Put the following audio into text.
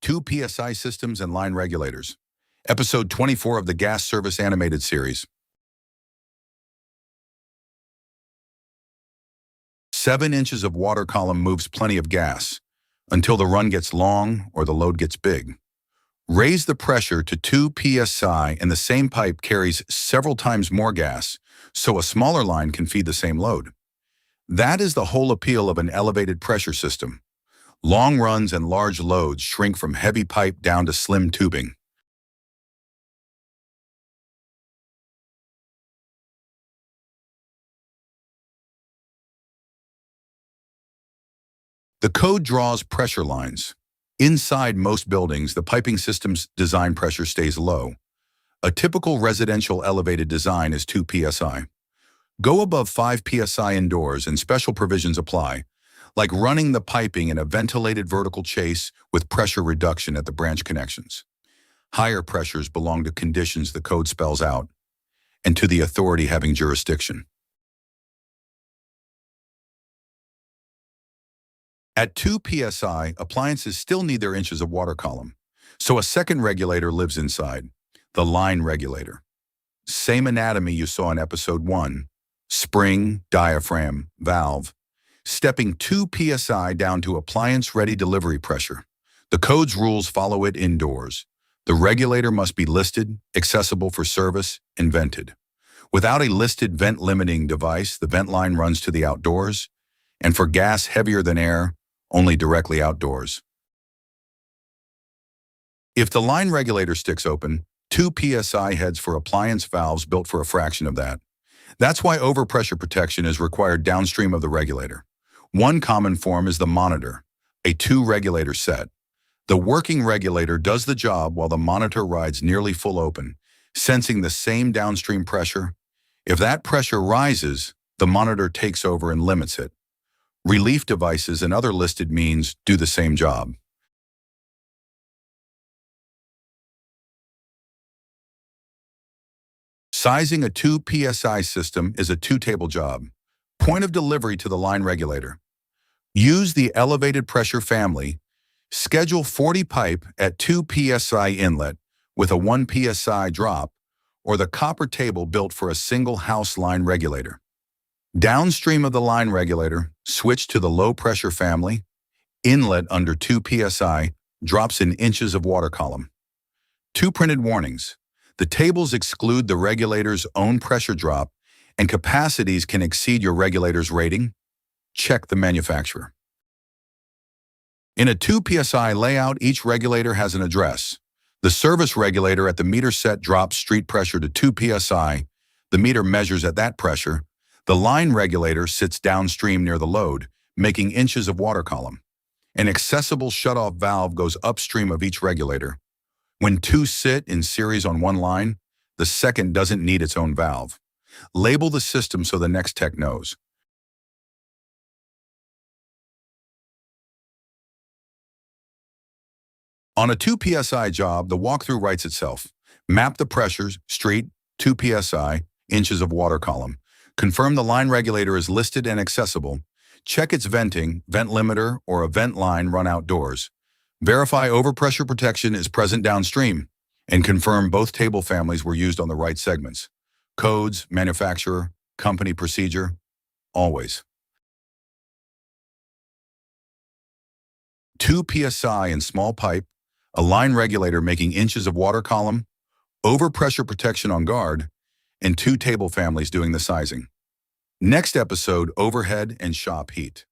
2 PSI systems and line regulators. Episode 24 of the Gas Service Animated Series. 7 inches of water column moves plenty of gas until the run gets long or the load gets big. Raise the pressure to 2 PSI and the same pipe carries several times more gas, so a smaller line can feed the same load. That is the whole appeal of an elevated pressure system. Long runs and large loads shrink from heavy pipe down to slim tubing. The code draws pressure lines. Inside most buildings, the piping system's design pressure stays low. A typical residential elevated design is 2 PSI. Go above 5 PSI indoors and special provisions apply, like running the piping in a ventilated vertical chase with pressure reduction at the branch connections. Higher pressures belong to conditions the code spells out, and to the authority having jurisdiction. At 2 PSI, appliances still need their inches of water column, so a second regulator lives inside, the line regulator. Same anatomy you saw in episode 1, spring, diaphragm, valve, stepping 2 PSI down to appliance-ready delivery pressure. The code's rules follow it indoors. The regulator must be listed, accessible for service, and vented. Without a listed vent-limiting device, the vent line runs to the outdoors, and for gas heavier than air, only directly outdoors. If the line regulator sticks open, 2 PSI heads for appliance valves built for a fraction of that. That's why overpressure protection is required downstream of the regulator. One common form is the monitor, a 2-regulator set. The working regulator does the job while the monitor rides nearly full open, sensing the same downstream pressure. If that pressure rises, the monitor takes over and limits it. Relief devices and other listed means do the same job. Sizing a 2 PSI system is a 2-table job. Point of delivery to the line regulator. Use the elevated pressure family. Schedule 40 pipe at 2 PSI inlet with a 1 PSI drop, or the copper table built for a single house line regulator. Downstream of the line regulator, switch to the low pressure family. Inlet under 2 PSI drops in inches of water column. 2 printed warnings. The tables exclude the regulator's own pressure drop, and capacities can exceed your regulator's rating. Check the manufacturer. In a 2 PSI layout, each regulator has an address. The service regulator at the meter set drops street pressure to 2 PSI. The meter measures at that pressure. The line regulator sits downstream near the load, making inches of water column. An accessible shutoff valve goes upstream of each regulator. When 2 sit in series on one line, the second doesn't need its own valve. Label the system so the next tech knows. On a 2 PSI job, the walkthrough writes itself. Map the pressures, street, 2 PSI, inches of water column. Confirm the line regulator is listed and accessible. Check its venting, vent limiter, or a vent line run outdoors. Verify overpressure protection is present downstream, and confirm both table families were used on the right segments. Codes, manufacturer, company procedure, always. 2 PSI in small pipe, a line regulator making inches of water column, overpressure protection on guard, and 2 table families doing the sizing. Next episode, overhead and shop heat.